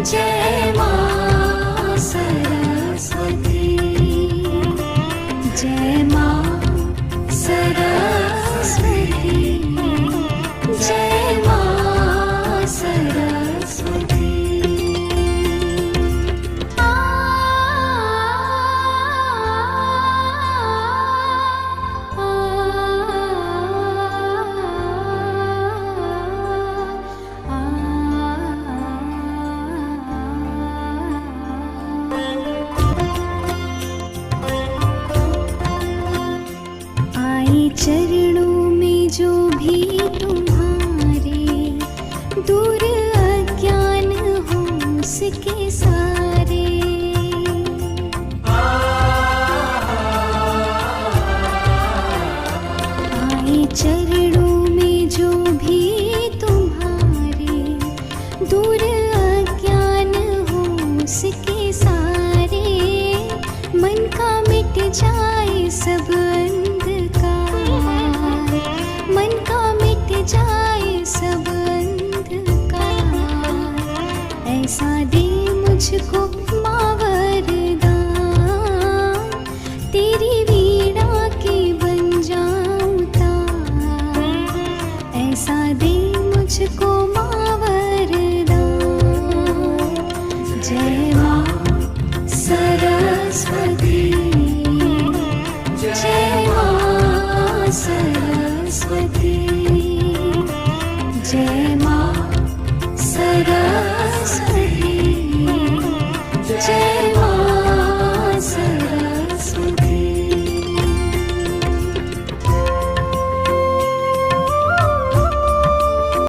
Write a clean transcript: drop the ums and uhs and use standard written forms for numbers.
जय मां सरस्वती, जय मां सरस्वती, जय मां सरस्वती। चरणों में जो भी तुम्हारे दूर अज्ञान हो उसके सारे, आए चरणों में जो भी तुम्हारे दूर अज्ञान हो उसके सारे, मन का मिट जाए सब जाए सब अंधकार, ऐसा दे मुझको माँ वरदान, तेरी वीणा की बन जाऊं तार, ऐसा दे मुझको माँ वरदान। जय माँ सरस्वती, जय माँ सरस्वती, जय मां सरस्वती, जय